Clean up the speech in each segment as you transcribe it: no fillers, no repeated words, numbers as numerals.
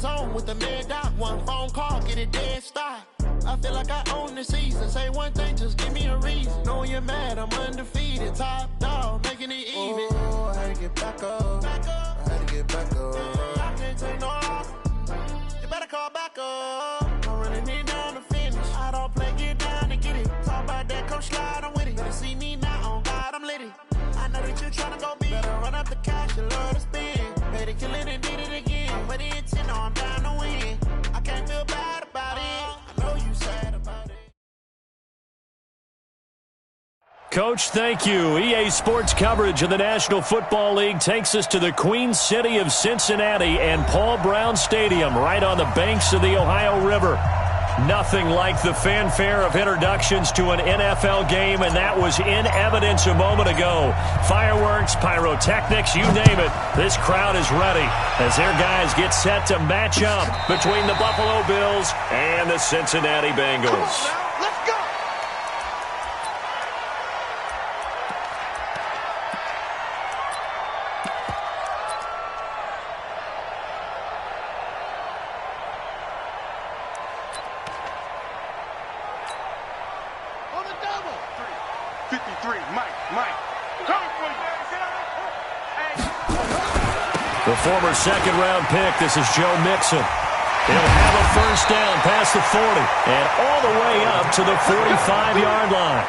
zone with the mid dot. One phone call, get it dead stop. I feel like I own the season. Say one thing, just give me a reason. Know you're mad, I'm undefeated. Top dog, making it even. Oh, I had to get back up. I had to get back up. I can't take no loss. You better call back up. I'm running it down to finish. I don't play, get down and get it. Talk about that, come slide, I'm with it. Better see me now, on God, I'm lit it. I know that you're trying to go big. Better run up the cash, you love to spend. Made it, kill it, and did it again. But the intent, no, I'm down to win. I can't feel bad about it. I know you sad about it. Coach, thank you. EA Sports coverage of the National Football League takes us to the Queen City of Cincinnati and Paul Brown Stadium right on the banks of the Ohio River. Nothing like the fanfare of introductions to an NFL game, and that was in evidence a moment ago. Fireworks, pyrotechnics, you name it. This crowd is ready as their guys get set to match up between the Buffalo Bills and the Cincinnati Bengals. The former second-round pick, this is Joe Mixon. He'll have a first down past the 40 and all the way up to the 45-yard line.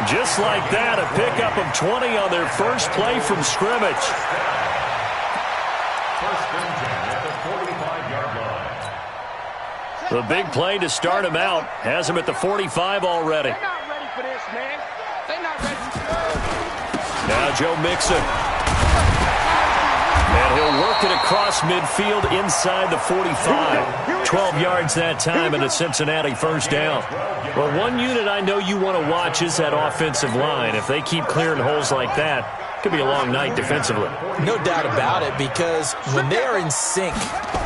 Just like that, a pickup of 20 on their first play from scrimmage. The big play to start him out has him at the 45 already. They're not ready for this, man. They're not ready. Now Joe Mixon. And he'll work it across midfield inside the 45. 12 yards that time and a Cincinnati first down. Well, one unit I know you want to watch is that offensive line. If they keep clearing holes like that, it could be a long night defensively. No doubt about it, because when they are in sync,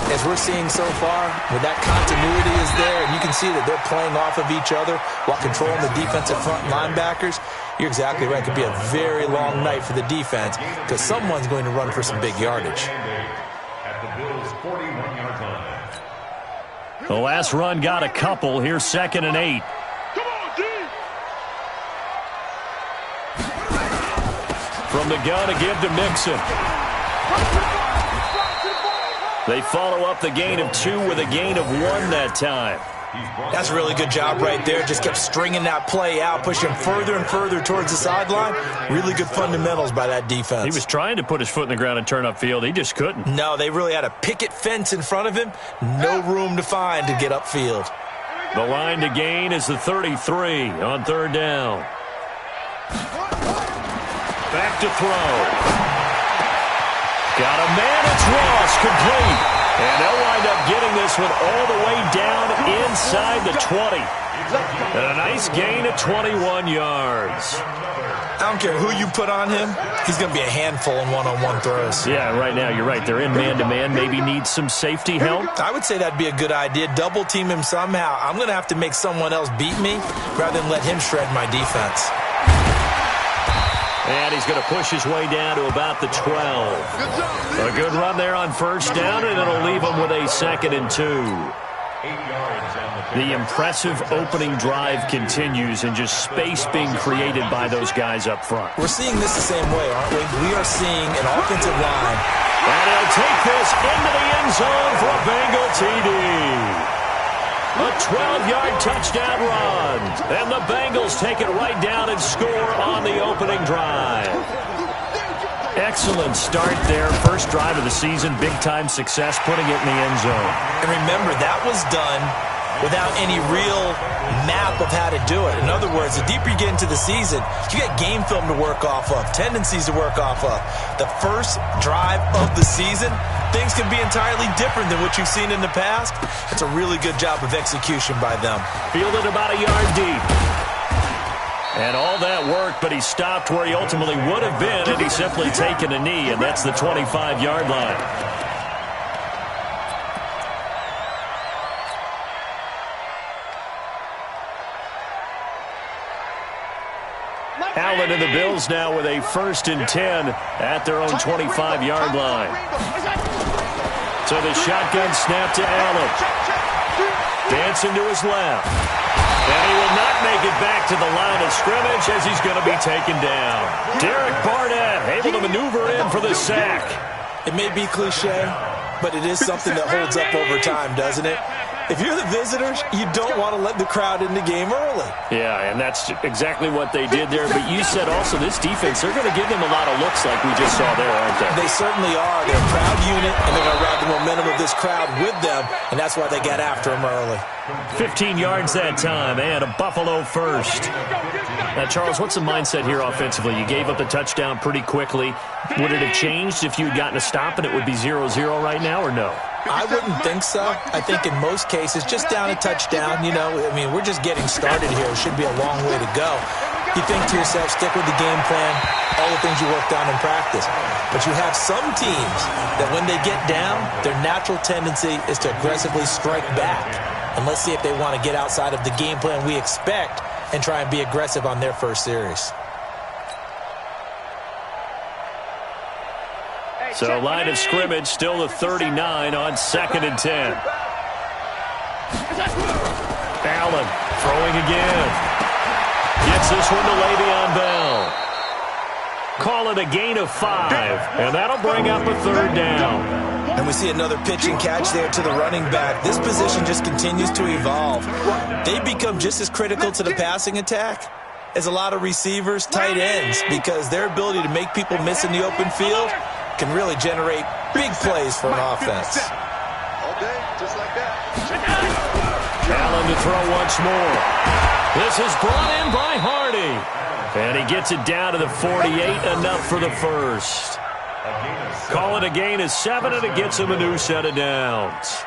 as we're seeing so far, when that continuity is there, and you can see that they're playing off of each other while controlling the defensive front linebackers, you're exactly right. It could be a very long night for the defense because someone's going to run for some big yardage. The last run got a couple. Here's 2nd and 8. From the gun to give to Mixon. They follow up the gain of 2 with a gain of 1 that time. That's a really good job right there. Just kept stringing that play out, pushing further and further towards the sideline. Really good fundamentals by that defense. He was trying to put his foot in the ground and turn upfield. He just couldn't. No, they really had a picket fence in front of him. No room to find to get upfield. The line to gain is the 33 on 3rd down. Back to throw. Got a man. It's Ross, complete. And they'll wind up getting this one all the way down inside the 20. And a nice gain of 21 yards. I don't care who you put on him. He's going to be a handful in one-on-one throws. Yeah, right now you're right. They're in man-to-man. Maybe needs some safety help. I would say that'd be a good idea. Double team him somehow. I'm going to have to make someone else beat me rather than let him shred my defense. And he's going to push his way down to about the 12. A good run there on first down, and it'll leave him with a 2nd and 2. The impressive opening drive continues, and just space being created by those guys up front. We're seeing this the same way, aren't we? We are seeing an offensive line. And he'll take this into the end zone for a Bengal TD. A 12-yard touchdown run. And the Bengals take it right down and score on the opening drive. Excellent start there. First drive of the season. Big-time success putting it in the end zone. And remember, that was done without any real map of how to do it. In other words, the deeper you get into the season, you get game film to work off of, tendencies to work off of. The first drive of the season, things can be entirely different than what you've seen in the past. It's a really good job of execution by them. Fielded about a yard deep. And all that worked, but he stopped where he ultimately would have been had he simply taken a knee, and that's the 25-yard line. Allen and the Bills now with a 1st and 10 at their own 25-yard line. So the shotgun snap to Allen. Dancing to his left. And he will not make it back to the line of scrimmage as he's going to be taken down. Derek Barnett able to maneuver in for the sack. It may be cliche, but it is something that holds up over time, doesn't it? If you're the visitors, you don't want to let the crowd in the game early. Yeah, and that's exactly what they did there. But you said also this defense, they're going to give them a lot of looks like we just saw there, aren't they? They certainly are. They're a proud unit, and they're going to ride the momentum of this crowd with them, and that's why they got after them early. 15 yards that time, and a Buffalo first. Now, Charles, what's the mindset here offensively? You gave up the touchdown pretty quickly. Would it have changed if you had gotten a stop and it would be 0-0 right now, or no? I wouldn't think so. I think in most cases, just down a touchdown, you know, I mean, we're just getting started here. It should be a long way to go. You think to yourself, stick with the game plan, all the things you worked on in practice. But you have some teams that when they get down, their natural tendency is to aggressively strike back. And let's see if they want to get outside of the game plan we expect and try and be aggressive on their first series. So line of scrimmage still the 39 on 2nd and 10. Allen throwing again. Gets this one to Le'Veon Bell. Call it a gain of 5, and that'll bring up a 3rd down. And we see another pitch and catch there to the running back. This position just continues to evolve. They become just as critical to the passing attack as a lot of receivers, tight ends, because their ability to make people miss in the open field can really generate big plays for an offense. All day, just like that. Allen to throw once more. This is brought in by Hardy. And he gets it down to the 48, enough for the first. Call it a gain of 7, and it gets him a new set of downs.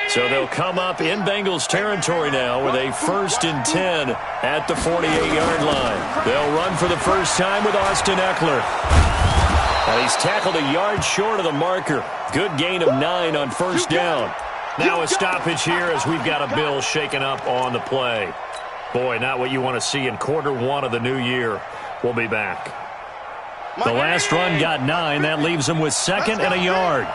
So they'll come up in Bengals territory now with a 1st and 10 at the 48-yard line. They'll run for the first time with Austin Eckler. And he's tackled a yard short of the marker. Good gain of 9 on 1st down. Now a stoppage here as we've got a Bill shaken up on the play. Boy, not what you want to see in quarter 1 of the new year. We'll be back. The last run got 9. That leaves him with 2nd and a yard.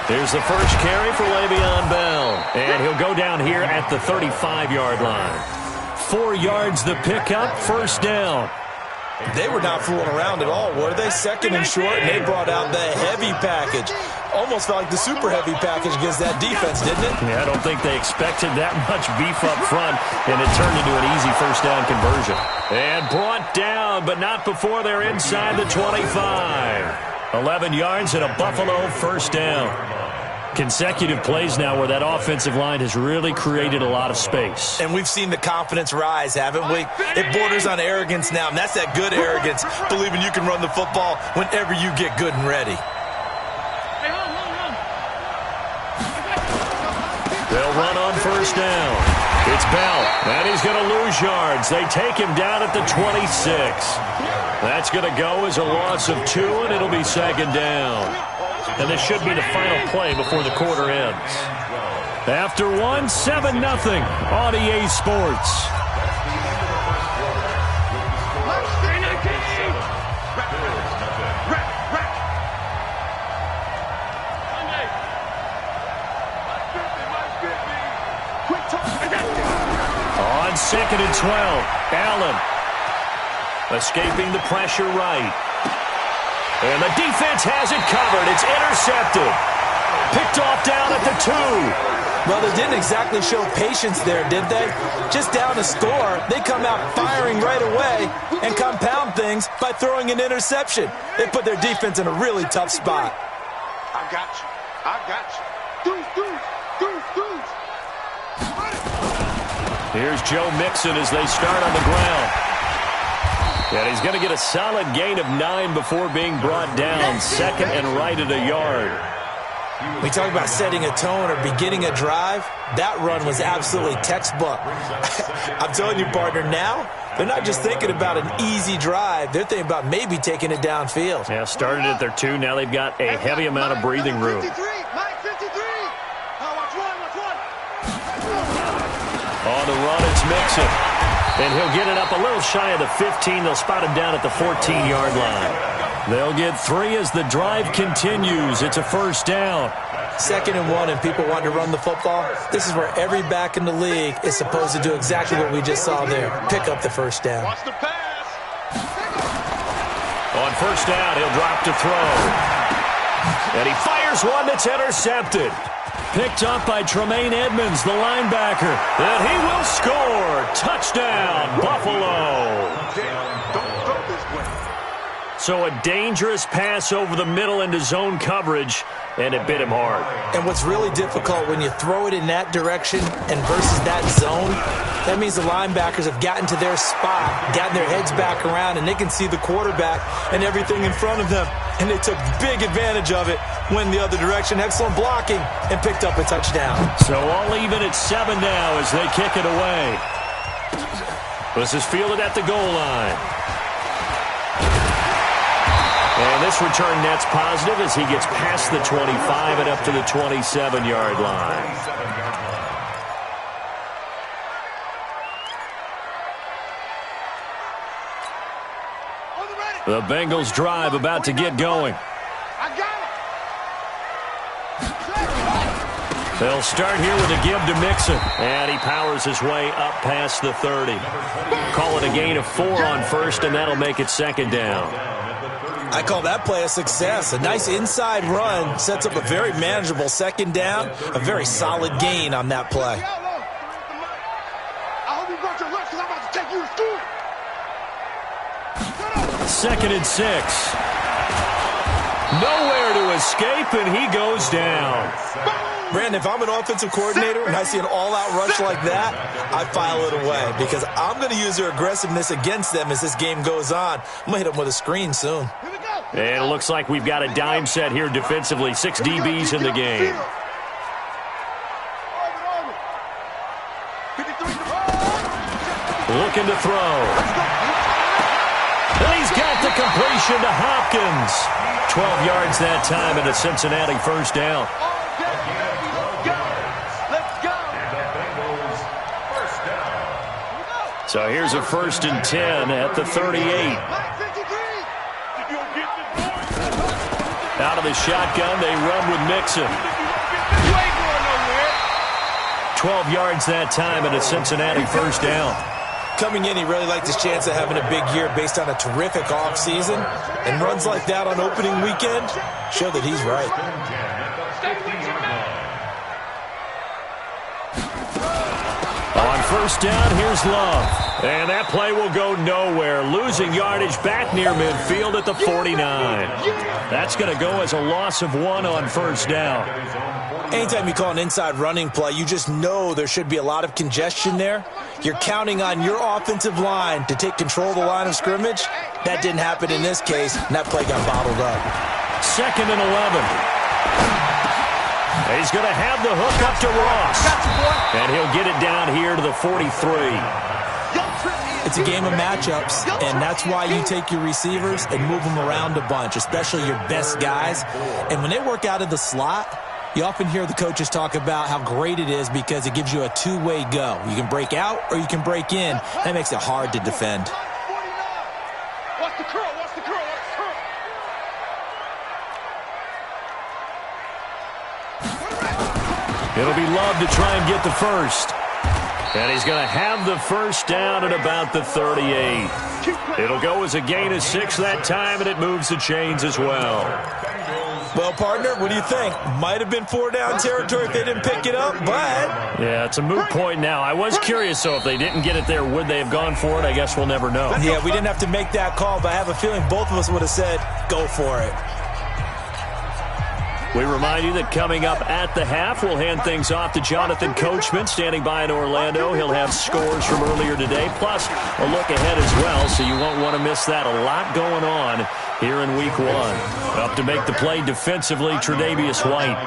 Here's the first carry for Le'Veon Bell. And he'll go down here at the 35-yard line. 4 yards the pickup, 1st down. They were not fooling around at all, were they? 2nd and short, and they brought out the heavy package. Almost felt like the super heavy package against that defense, didn't it? Yeah, I don't think they expected that much beef up front, and it turned into an easy 1st down conversion. And brought down, but not before they're inside the 25. 11 yards and a Buffalo 1st down. Consecutive plays now where that offensive line has really created a lot of space. And we've seen the confidence rise, haven't we? It borders on arrogance now, and that's that good arrogance, believing you can run the football whenever you get good and ready. They'll run on 1st down. It's Bell, and he's going to lose yards. They take him down at the 26. That's going to go as a loss of 2, and it'll be 2nd down. And this should be the final play before the quarter ends. After 1, 7-0 on EA Sports. On 2nd and 12, Allen escaping the pressure right. And the defense has it covered. It's intercepted. Picked off down at the 2. Well, they didn't exactly show patience there, did they? Just down a score, they come out firing right away and compound things by throwing an interception. They put their defense in a really tough spot. I got you. I got you. Deuce. Here's Joe Mixon as they start on the ground. And he's going to get a solid gain of 9 before being brought down. 2nd and right at a yard. We talk about setting a tone or beginning a drive. That run was absolutely textbook. I'm telling you, partner, now they're not just thinking about an easy drive. They're thinking about maybe taking it downfield. Yeah, started at their 2. Now they've got a heavy amount of breathing room. On the run, it's Mixon. And he'll get it up a little shy of the 15. They'll spot him down at the 14-yard line. They'll get 3 as the drive continues. It's a first down. 2nd and 1, and people want to run the football. This is where every back in the league is supposed to do exactly what we just saw there. Pick up the first down. Watch the pass. On first down, he'll drop to throw. And he fires one that's intercepted. Picked up by Tremaine Edmonds, the linebacker. And he will score. Touchdown, Buffalo. Don't throw this way. So a dangerous pass over the middle into zone coverage, and it bit him hard. And what's really difficult when you throw it in that direction and versus that zone, that means the linebackers have gotten to their spot, gotten their heads back around, and they can see the quarterback and everything in front of them. And they took big advantage of it, went the other direction, excellent blocking, and picked up a touchdown. So all even at 7 now as they kick it away. This is fielded at the goal line. And this return net's positive as he gets past the 25 and up to the 27-yard line. The Bengals drive about to get going. They'll start here with a give to Mixon. And he powers his way up past the 30. Call it a gain of 4 on first, and that'll make it 2nd down. I call that play a success. A nice inside run sets up a very manageable 2nd down, a very solid gain on that play. I hope you brought your lunch because I'm about to take you to school. 2nd and 6. Nowhere to escape, and he goes down. Brandon, if I'm an offensive coordinator and I see an all-out rush like that, I file it away because I'm going to use their aggressiveness against them as this game goes on. I'm going to hit them with a screen soon. And it looks like we've got a dime set here defensively. 6 DBs in the game. Looking to throw. And he's got the completion to Hopkins. 12 yards that time and a Cincinnati first down. So here's a 1st and 10 at the 38. Out of the shotgun, they run with Mixon. 12 yards that time and a Cincinnati first down. Coming in, he really liked his chance of having a big year based on a terrific offseason. And runs like that on opening weekend show that he's right. On first down, here's Love. And that play will go nowhere. Losing yardage back near midfield at the 49. That's going to go as a loss of 1 on first down. Anytime you call an inside running play, you just know there should be a lot of congestion there. You're counting on your offensive line to take control of the line of scrimmage. That didn't happen in this case, and that play got bottled up. 2nd and 11. He's going to have the hook up to Ross. And he'll get it down here to the 43. It's a game of matchups, and that's why you take your receivers and move them around a bunch, especially your best guys. And when they work out of the slot, you often hear the coaches talk about how great it is because it gives you a two-way go. You can break out or you can break in. That makes it hard to defend. Watch the curl, watch the curl, watch the curl. It'll be Love to try and get the first. And he's going to have the first down at about the 38. It'll go as a gain of 6 that time, and it moves the chains as well. Well, partner, what do you think? Might have been 4-down territory if they didn't pick it up, but... Yeah, it's a moot point now. I was curious, so if they didn't get it there, would they have gone for it? I guess we'll never know. Yeah, we didn't have to make that call, but I have a feeling both of us would have said, go for it. We remind you that coming up at the half, we'll hand things off to Jonathan Coachman, standing by in Orlando. He'll have scores from earlier today, plus a look ahead as well, so you won't want to miss that. A lot going on here in Week 1. Up to make the play defensively, Tre'Davious White.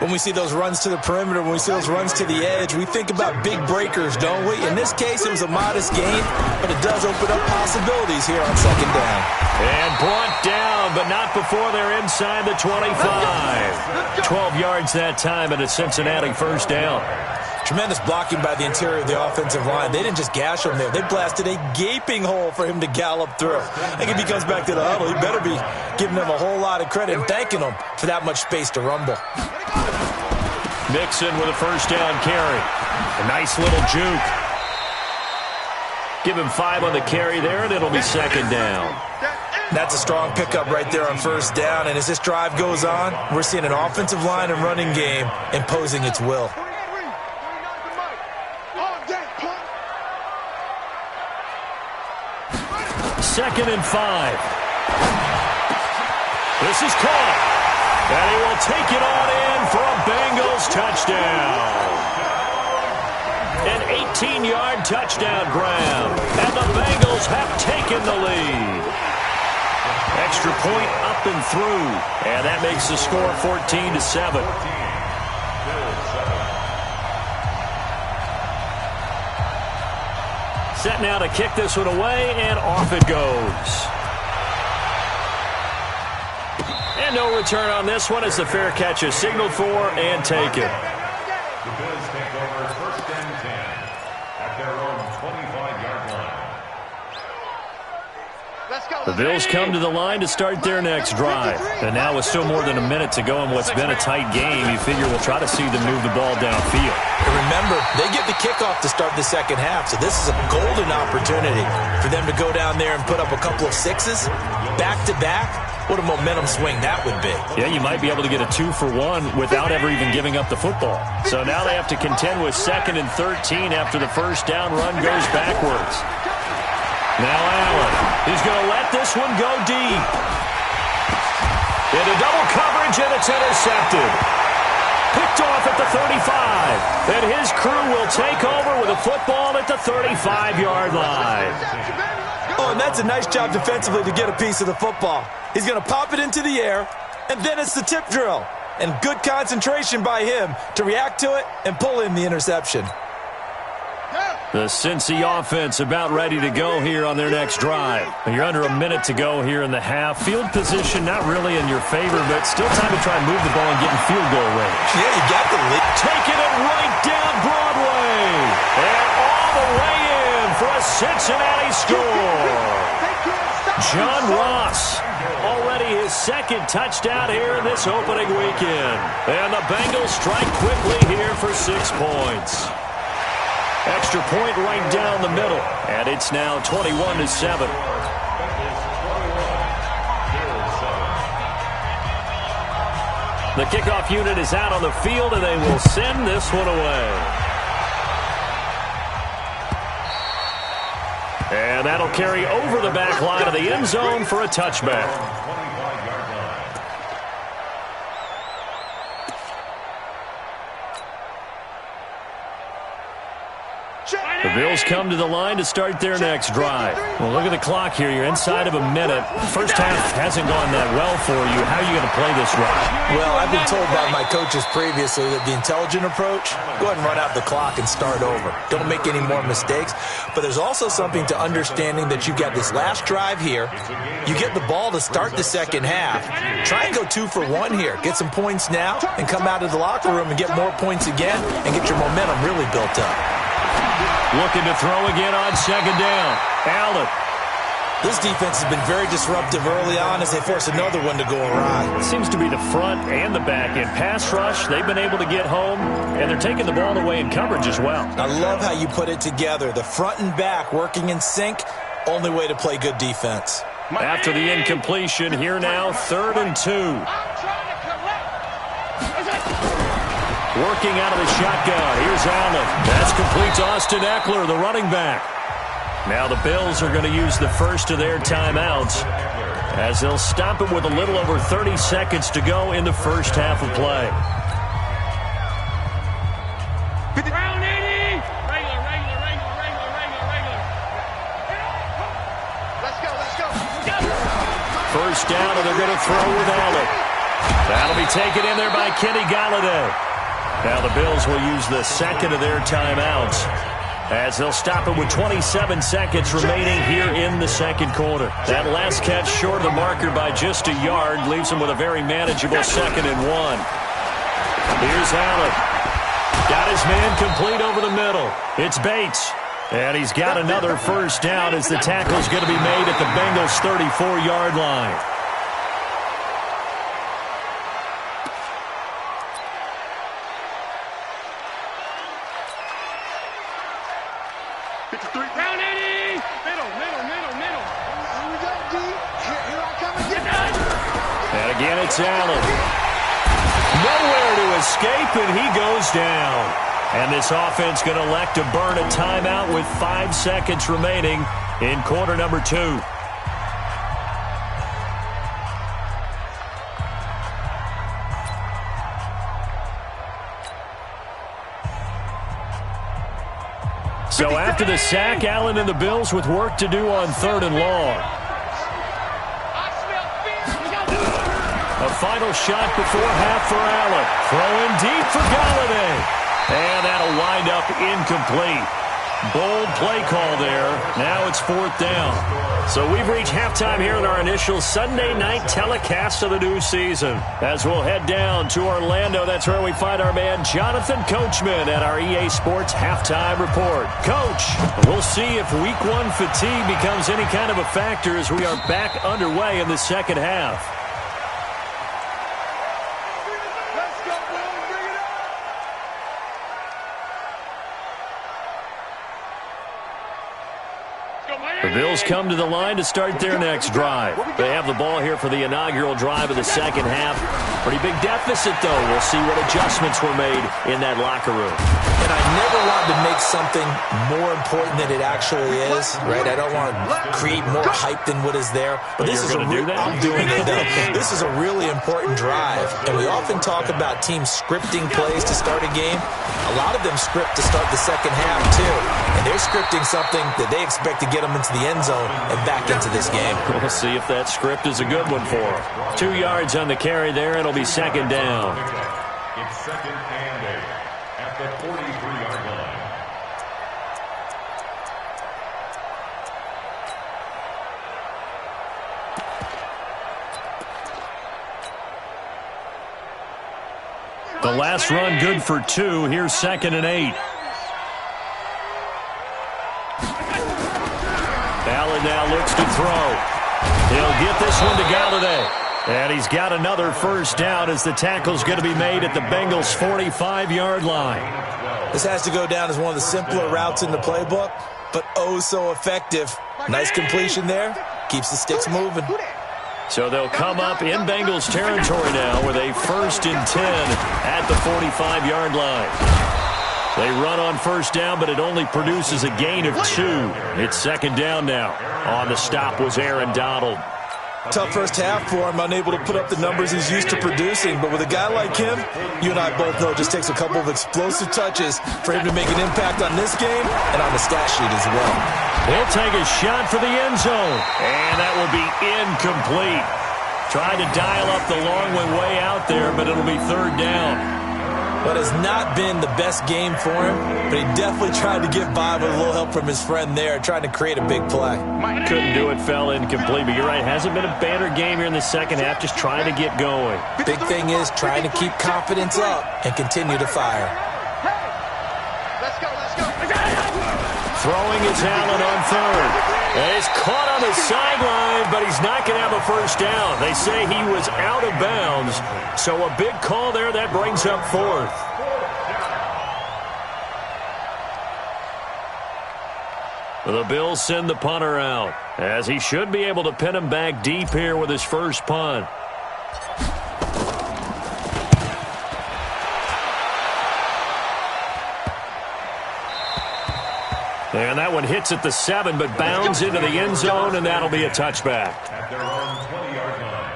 When we see those runs to the perimeter, when we see those runs to the edge, we think about big breakers, don't we? In this case, it was a modest gain, but it does open up possibilities here on 2nd down. And brought down, but not before they're inside the 25. 12 yards that time, and a Cincinnati first down. Tremendous blocking by the interior of the offensive line. They didn't just gash him there. They blasted a gaping hole for him to gallop through. I think if he comes back to the huddle, he better be giving them a whole lot of credit and thanking them for that much space to rumble. Mixon with a first down carry. A nice little juke. Give him 5 on the carry there, and it'll be second down. That's a strong pickup right there on first down, and as this drive goes on, we're seeing an offensive line and running game imposing its will. Second and 5. This is caught. And he will take it on in for a Bengals touchdown. An 18-yard touchdown grab. And the Bengals have taken the lead. Extra point up and through. And that makes the score 14-7. Set now to kick this one away, and off it goes. And no return on this one as the fair catch is signaled for and taken. The Bills take over first and 10 at their own 25-yard line. The Bills come to the line to start their next drive. And now with still more than a minute to go in what's been a tight game, you figure we'll try to see them move the ball downfield. And remember, they get the kickoff to start the second half, so this is a golden opportunity for them to go down there and put up a couple of sixes back-to-back. What a momentum swing that would be. Yeah, you might be able to get a 2-for-1 without ever even giving up the football. So now they have to contend with 2nd and 13 after the first down run goes backwards. Now Allen, he's going to let this one go deep. Into double coverage, and it's intercepted. Picked off at the 35. And his crew will take over with a football at the 35-yard line. Oh, and that's a nice job defensively to get a piece of the football. He's going to pop it into the air, and then it's the tip drill. And good concentration by him to react to it and pull in the interception. The Cincy offense about ready to go here on their next drive. You're under a minute to go here in the half. Field position not really in your favor, but still time to try and move the ball and get in field goal range. Yeah, you got the lead. Taking it right down Broadway. And all the way in for a Cincinnati score. John Ross, already his second touchdown here in this opening weekend. And the Bengals strike quickly here for 6 points. Extra point right down the middle. And it's now 21-7. The kickoff unit is out on the field, and they will send this one away. And that'll carry over the back line of the end zone for a touchback. The Bills come to the line to start their next drive. Well, look at the clock here. You're inside of a minute. First half hasn't gone that well for you. How are you going to play this drive? Well, I've been told by my coaches previously that the intelligent approach, go ahead and run out the clock and start over. Don't make any more mistakes. But there's also something to understanding that you've got this last drive here. You get the ball to start the second half. Try and go 2 for 1 here. Get some points now and come out of the locker room and get more points again and get your momentum really built up. Looking to throw again on second down. Allen. This defense has been very disruptive early on as they force another one to go awry. It seems to be the front and the back. In pass rush, they've been able to get home, and they're taking the ball away in coverage as well. I love how you put it together. The front and back working in sync, only way to play good defense. After the incompletion, here now, 3rd and 2. Working out of the shotgun. Here's Allen. That's complete to Austin Eckler, the running back. Now the Bills are going to use the first of their timeouts as they'll stop it with a little over 30 seconds to go in the first half of play. Round 80. Regular. Let's go. First down, and they're going to throw with Allen. That'll be taken in there by Kenny Galladay. Now the Bills will use the second of their timeouts as they'll stop it with 27 seconds remaining here in the second quarter. That last catch short of the marker by just a yard leaves them with a very manageable 2nd and 1. Here's Allen. Got his man complete over the middle. It's Bates. And he's got another first down as the tackle's going to be made at the Bengals' 34-yard line. Round 80! Middle. Here we go, D. Here I come again. And again, it's Allen. Nowhere to escape, and he goes down. And this offense going to elect to burn a timeout with 5 seconds remaining in quarter number 2. So after the sack, Allen and the Bills with work to do on 3rd and long. A final shot before half for Allen. Throwing deep for Galladay. And that'll wind up incomplete. Bold play call there. Now it's 4th down. So we've reached halftime here in our initial Sunday night telecast of the new season. As we'll head down to Orlando, that's where we find our man Jonathan Coachman at our EA Sports Halftime Report. Coach, we'll see if Week 1 fatigue becomes any kind of a factor as we are back underway in the second half. The Bills come to the line to start their next drive. They have the ball here for the inaugural drive of the second half. Pretty big deficit, though. We'll see what adjustments were made in that locker room. And I never want to make something more important than it actually is, right? I don't want to create more hype than what is there. But this is I'm doing it, though. This is a really important drive. And we often talk about teams scripting plays to start a game. A lot of them script to start the second half, too. And they're scripting something that they expect to get them into the end zone and back into this game. We'll see if that script is a good one for them. 2 yards on the carry there. It'll be second down. It's 2nd and 8 at the 43-yard line. The last run good for 2. Here's 2nd and 8. Allen now looks to throw. He'll get this one to Galladay. And he's got another first down as the tackle's going to be made at the Bengals' 45-yard line. This has to go down as one of the simpler routes in the playbook, but oh so effective. Nice completion there. Keeps the sticks moving. So they'll come up in Bengals territory now with a 1st and 10 at the 45-yard line. They run on first down, but it only produces a gain of 2. It's second down now. On the stop was Aaron Donald. Tough first half for him, unable to put up the numbers he's used to producing. But with a guy like him, you and I both know it just takes a couple of explosive touches for him to make an impact on this game and on the stat sheet as well. He'll take a shot for the end zone, and that will be incomplete. Tried to dial up the long one way out there, but it'll be 3rd down. But has not been the best game for him, but he definitely tried to get by with a little help from his friend there, trying to create a big play. Couldn't do it, fell incomplete, but you're right, hasn't been a banner game here in the second half, just trying to get going. Big thing is trying to keep confidence up and continue to fire. Let's go. Throwing is Allen on 3rd. And he's caught on the sideline, but he's not going to have a first down. They say he was out of bounds. So a big call there. That brings up 4th. The Bills send the punter out, as he should be able to pin him back deep here with his first punt. And that one hits at the 7, but bounds into the end zone, and that'll be a touchback. At their own 20-yard line.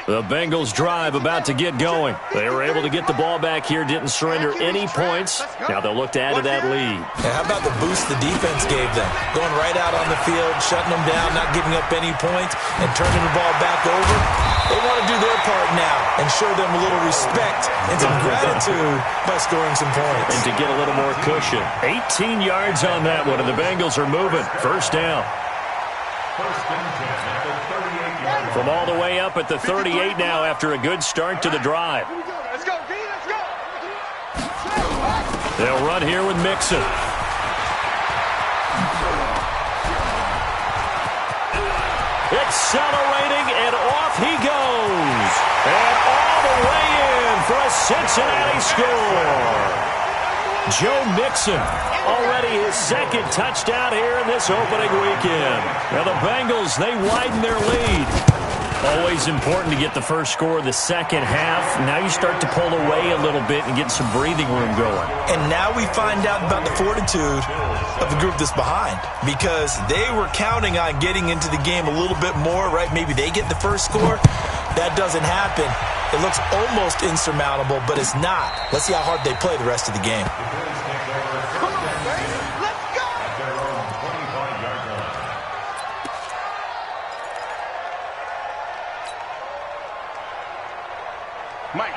The Bengals drive about to get going. They were able to get the ball back here, didn't surrender any points. Now they'll look to add to that lead. Yeah, how about the boost the defense gave them? Going right out on the field, shutting them down, not giving up any points, and turning the ball back over. They want to do their part now and show them a little respect and some gratitude by scoring some points. And to get a little more cushion. 18 yards on that one, and the Bengals are moving. First down. 1st and 10 at the 38-yard line. From all the way up at the 38 now after a good start to the drive. Let's go, D. They'll run here with Mixon. Accelerating, and off he goes. And all the way in for a Cincinnati score. Joe Mixon, already his second touchdown here in this opening weekend. Now the Bengals, they widen their lead. Always important to get the first score of the second half. Now you start to pull away a little bit and get some breathing room going. And now we find out about the fortitude of the group that's behind, because they were counting on getting into the game a little bit more, right? Maybe they get the first score. That doesn't happen. It looks almost insurmountable, but it's not. Let's see how hard they play the rest of the game.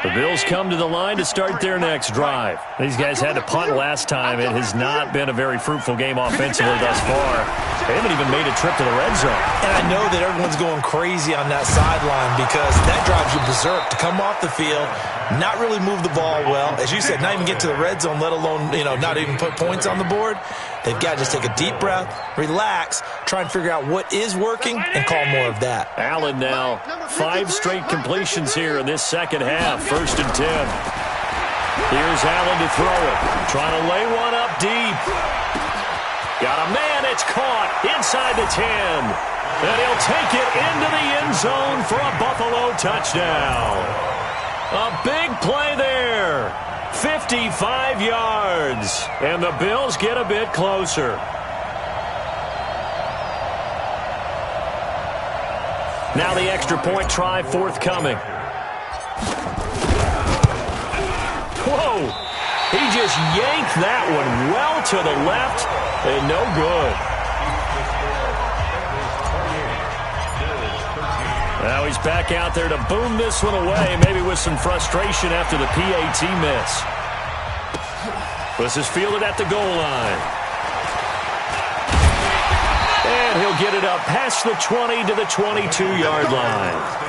The Bills come to the line to start their next drive. These guys had to punt last time. It has not been a very fruitful game offensively thus far. They haven't even made a trip to the red zone. And I know that everyone's going crazy on that sideline because that drives you berserk to come off the field, not really move the ball well. As you said, not even get to the red zone, let alone, not even put points on the board. They've got to just take a deep breath, relax, try and figure out what is working, and call more of that. Allen now, 5 straight completions here in this second half, 1st and 10. Here's Allen to throw it, trying to lay one up deep. Got a man, it's caught inside the 10. And he'll take it into the end zone for a Buffalo touchdown. A big play there. 55 yards, and the Bills get a bit closer. Now the extra point try forthcoming. Whoa! He just yanked that one well to the left, and no good. Now he's back out there to boom this one away, maybe with some frustration after the PAT miss. This is fielded at the goal line. And he'll get it up past the 20 to the 22-yard line.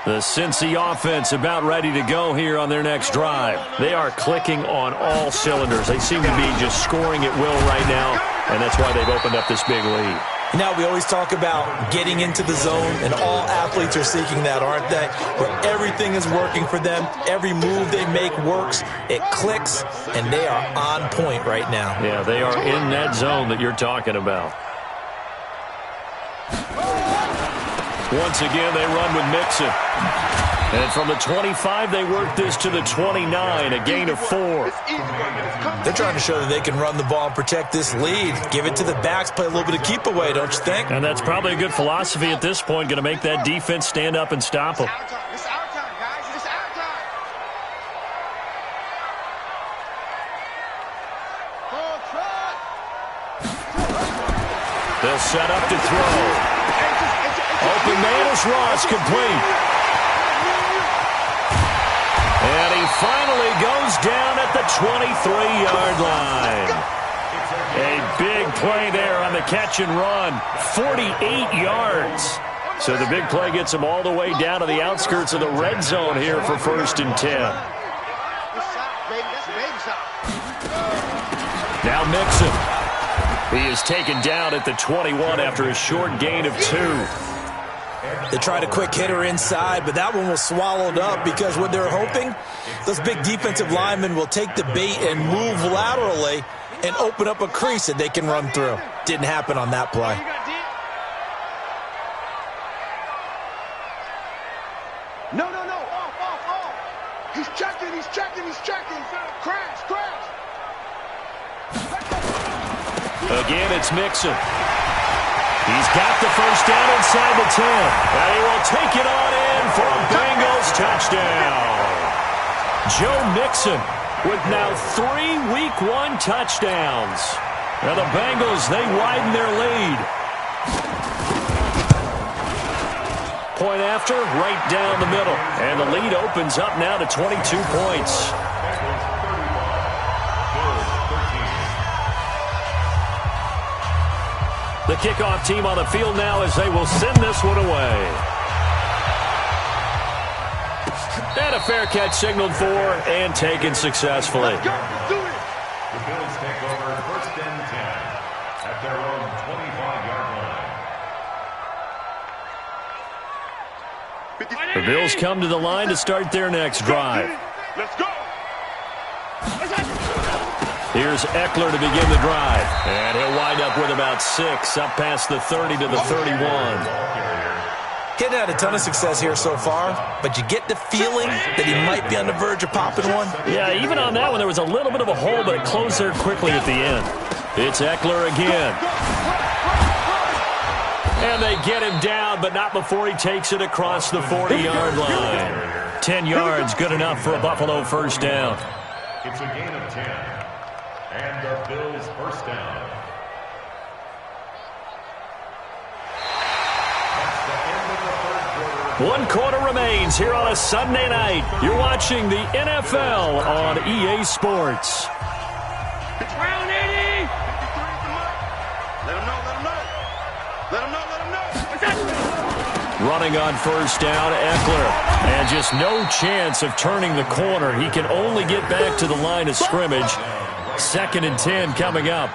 The Cincy offense about ready to go here on their next drive. They are clicking on all cylinders. They seem to be just scoring at will right now, and that's why they've opened up this big lead. Now we always talk about getting into the zone, and all athletes are seeking that, aren't they? Where everything is working for them, every move they make works, it clicks, and they are on point right now. Yeah, they are in that zone that you're talking about. Once again, they run with Mixon. And from the 25, they work this to the 29, a gain of 4. They're trying to show that they can run the ball and protect this lead. Give it to the backs, play a little bit of keep away, don't you think? And that's probably a good philosophy at this point, going to make that defense stand up and stop them. It's our time, guys. It's our time. They'll set up to throw. Open man is Ross, complete. And he finally goes down at the 23-yard line. A big play there on the catch and run. 48 yards. So the big play gets him all the way down to the outskirts of the red zone here for 1st and 10. Now Mixon. He is taken down at the 21 after a short gain of 2. They tried a quick hitter inside, but that one was swallowed up because what they're hoping, those big defensive linemen will take the bait and move laterally and open up a crease that they can run through. Didn't happen on that play. No. Off. He's checking. Crash. Again, it's Mixon. He's got the first down inside the 10. And he will take it on in for a Bengals touchdown. Joe Mixon with now 3 Week 1 touchdowns. Now the Bengals, they widen their lead. Point after, right down the middle. And the lead opens up now to 22 points. The kickoff team on the field now as they will send this one away. And a fair catch signaled for and taken successfully. The Bills take over 1st and 10 at their own 25-yard line. The Bills come to the line to start their next drive. Let's go. Here's Eckler to begin the drive. And he'll wind up with about 6, up past the 30 to the 31. He's had a ton of success here so far, but you get the feeling that he might be on the verge of popping one. Yeah, even on that one, there was a little bit of a hole, but it closed there quickly at the end. It's Eckler again. And they get him down, but not before he takes it across the 40-yard line. 10 yards, good enough for a Buffalo first down. It's a gain of 10. And the Bills first down. That's the end of the 3rd quarter. 1 quarter remains here on a Sunday night. You're watching the NFL on EA Sports. It's round 80. Let him know. Running on first down, Eckler. And just no chance of turning the corner. He can only get back to the line of scrimmage. 2nd and 10 coming up.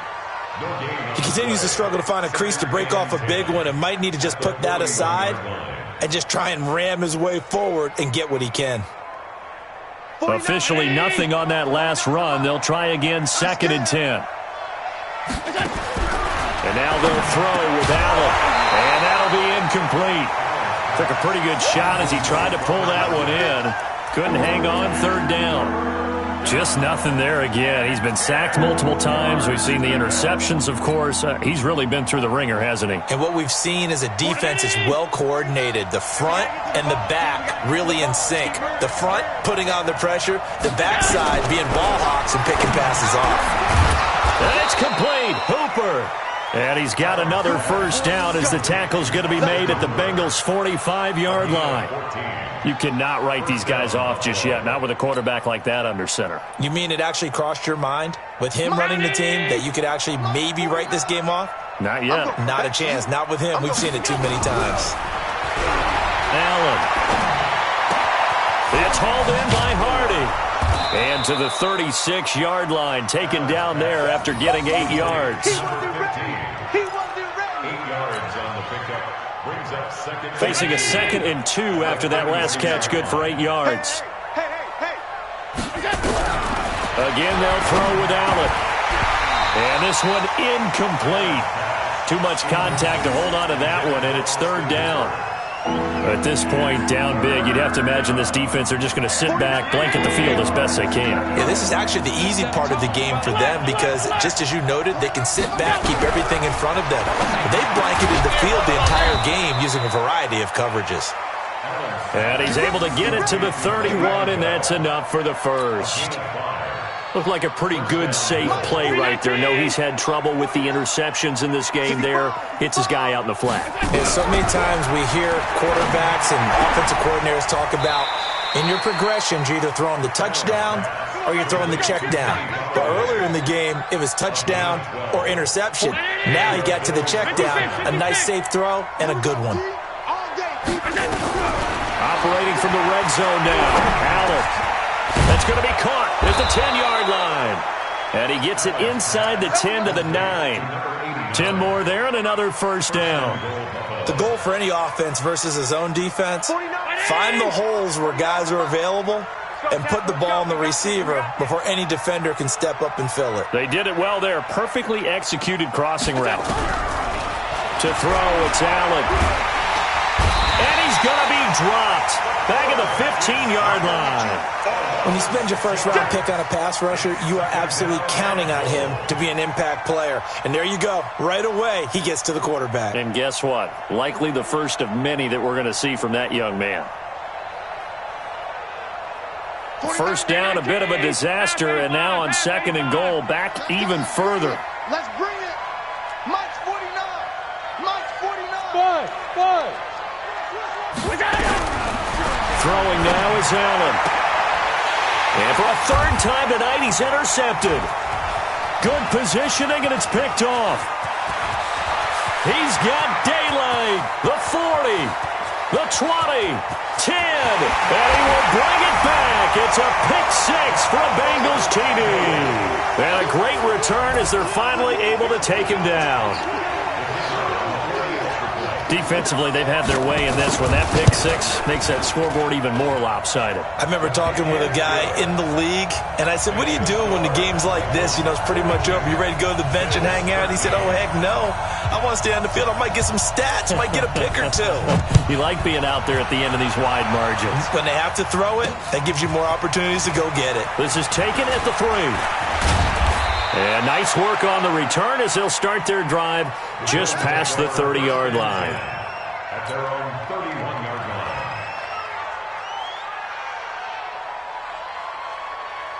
He continues to struggle to find a crease to break off a big one and might need to just put that aside and just try and ram his way forward and get what he can. Officially nothing on that last run. They'll try again, 2nd and 10. And now they'll throw with Allen. And that'll be incomplete. Took a pretty good shot as he tried to pull that one in. Couldn't hang on, 3rd down. Just nothing there again. He's been sacked multiple times. We've seen the interceptions, of course. He's really been through the ringer, hasn't he? And what we've seen is a defense that's well coordinated. The front and the back really in sync. The front putting on the pressure. The backside being ball hawks and picking passes off. And it's complete. Hooper. And he's got another first down as the tackle's going to be made at the Bengals' 45-yard line. You cannot write these guys off just yet, not with a quarterback like that under center. You mean it actually crossed your mind with him running the team that you could actually maybe write this game off? Not yet. Not a chance. Not with him. We've seen it too many times. Allen. It's hauled in by Hardy. And to the 36-yard line, taken down there after getting 8 yards. Facing a 2nd and 2 after that last catch, good for 8 yards. Again, they'll throw with Allen. And this one incomplete. Too much contact to hold on to that one, and it's 3rd down. At this point, down big, you'd have to imagine this defense are just going to sit back, blanket the field as best they can. Yeah, this is actually the easy part of the game for them because, just as you noted, they can sit back, keep everything in front of them. They've blanketed the field the entire game using a variety of coverages. And he's able to get it to the 31, and that's enough for the first. Looked like a pretty good, safe play right there. No, he's had trouble with the interceptions in this game there. Hits his guy out in the flat. And so many times we hear quarterbacks and offensive coordinators talk about in your progressions, you're either throwing the touchdown or you're throwing the check down. But earlier in the game, it was touchdown or interception. Now he got to the check down, a nice safe throw, and a good one. Operating from the red zone now. Allen. That's going to be caught at the 10-yard line. And he gets it inside the 10 to the 9. 10 more there and another first down. The goal for any offense versus his own defense, find the holes where guys are available and put the ball on the receiver before any defender can step up and fill it. They did it well there. Perfectly executed crossing route. To throw, it's Allen. And he's going to be dropped. Back at the 15-yard line. When you spend your first-round pick on a pass rusher, you are absolutely counting on him to be an impact player. And there you go. Right away, he gets to the quarterback. And guess what? Likely the first of many that we're going to see from that young man. First down, a bit of a disaster, and now on 2nd and goal, back even further. Let's bring it. Mike's 49. Mike's 49. Five. Throwing now is Allen. And for a 3rd time tonight, he's intercepted. Good positioning, and it's picked off. He's got daylight. The 40. The 20, 10, and he will bring it back. It's a pick six for a Bengals TD. And a great return as they're finally able to take him down. Defensively, they've had their way in this one. That pick six makes that scoreboard even more lopsided. I remember talking with a guy in the league, and I said, what do you do when the game's like this? You know, it's pretty much over. You ready to go to the bench and hang out? He said, oh, heck no. I want to stay on the field. I might get some stats. I might get a pick or two. You like being out there at the end of these wide margins. When they have to throw it, that gives you more opportunities to go get it. This is taken at the 3. And nice work on the return as they'll start their drive just past the 30-yard line. At their own 31-yard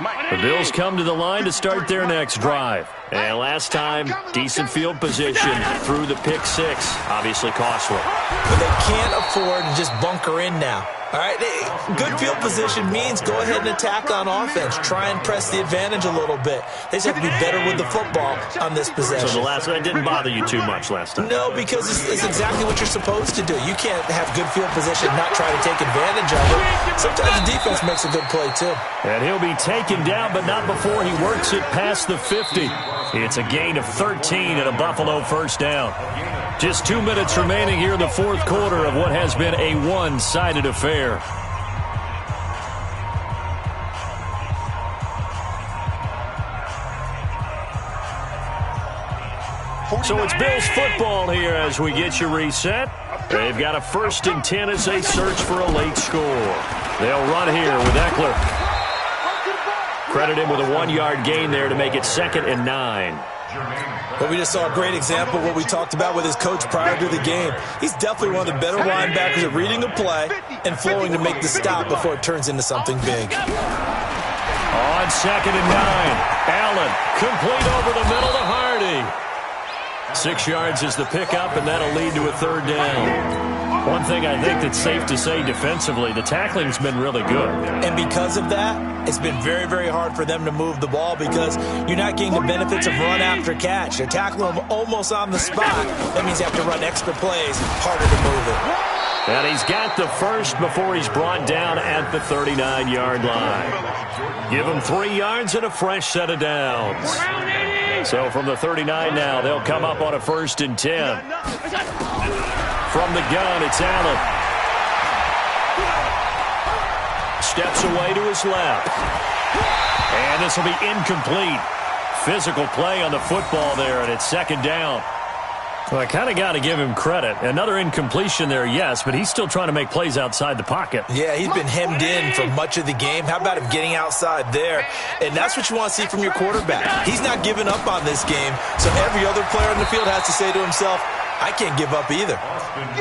line. The Bills come to the line to start their next drive. And last time, decent field position through the pick six. Obviously costly. But they can't afford to just bunker in now. All right, good field position means go ahead and attack on offense. Try and press the advantage a little bit. They just have to be better with the football on this possession. So the last one didn't bother you too much last time? No, because it's exactly what you're supposed to do. You can't have good field position and not try to take advantage of it. Sometimes the defense makes a good play, too. And he'll be taken down, but not before he works it past the 50. It's a gain of 13 and a Buffalo first down. Just 2 minutes remaining here in the fourth quarter of what has been a one-sided affair. So it's Bills football here as we get you reset. They've got a 1st and 10 as they search for a late score. They'll run here with Eckler. Credit him with a 1-yard gain there to make it 2nd and 9. But we just saw a great example of what we talked about with his coach prior to the game. He's definitely one of the better linebackers at reading a play and flowing to make the stop before it turns into something big. On 2nd and 9, Allen complete over the middle to Hardy. 6 yards is the pickup, and that'll lead to a 3rd down. One thing I think that's safe to say defensively, the tackling's been really good. And because of that, it's been very, very hard for them to move the ball because you're not getting the benefits of run after catch. They're tackling them almost on the spot. That means you have to run extra plays, harder to move it. And he's got the first before he's brought down at the 39-yard line. Give him 3 yards and a fresh set of downs. So from the 39 now, they'll come up on a 1st and 10. From the gun, it's Allen. Steps away to his left. And this will be incomplete. Physical play on the football there, and it's 2nd down. Well, I kind of got to give him credit. Another incompletion there, yes, but he's still trying to make plays outside the pocket. Yeah, he's been hemmed in for much of the game. How about him getting outside there? And that's what you want to see from your quarterback. He's not giving up on this game, so every other player on the field has to say to himself, I can't give up either.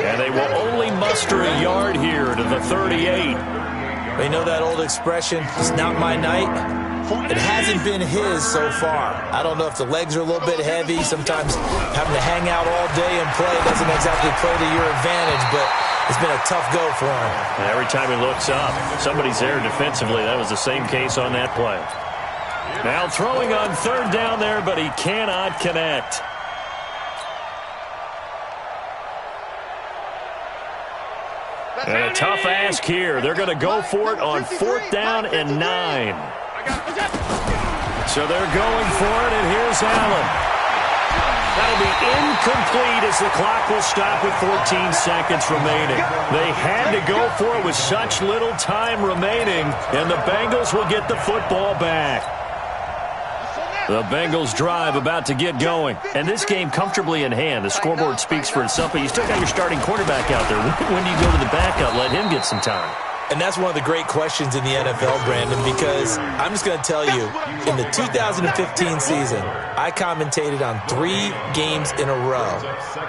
And they will only muster a yard here to the 38. You know that old expression, it's not my night? It hasn't been his so far. I don't know if the legs are a little bit heavy. Sometimes having to hang out all day and play doesn't exactly play to your advantage, but it's been a tough go for him. And every time he looks up, somebody's there defensively. That was the same case on that play. Now throwing on 3rd down there, but he cannot connect. And a tough ask here. They're going to go for it on 4th down and 9. So they're going for it, and here's Allen. That'll be incomplete as the clock will stop with 14 seconds remaining. They had to go for it with such little time remaining, and the Bengals will get the football back. The Bengals drive about to get going. And this game comfortably in hand. The scoreboard speaks for itself, but you still got your starting quarterback out there. When do you go to the backup, let him get some time? And that's one of the great questions in the NFL, Brandon, because I'm just going to tell you, in the 2015 season, I commentated on 3 games in a row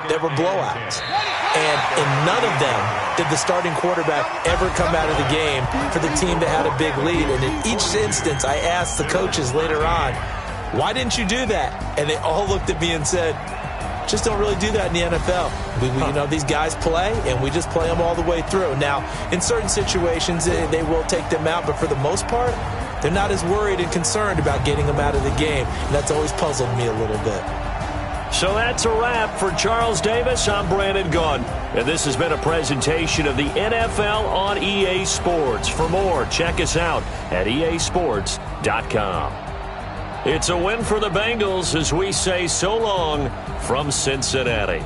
that were blowouts. And in none of them did the starting quarterback ever come out of the game for the team that had a big lead. And in each instance, I asked the coaches later on, why didn't you do that? And they all looked at me and said, just don't really do that in the NFL. You know, these guys play, and we just play them all the way through. Now, in certain situations, they will take them out, but for the most part, they're not as worried and concerned about getting them out of the game. And that's always puzzled me a little bit. So that's a wrap. For Charles Davis, I'm Brandon Gaudin. And this has been a presentation of the NFL on EA Sports. For more, check us out at easports.com. It's a win for the Bengals as we say so long from Cincinnati.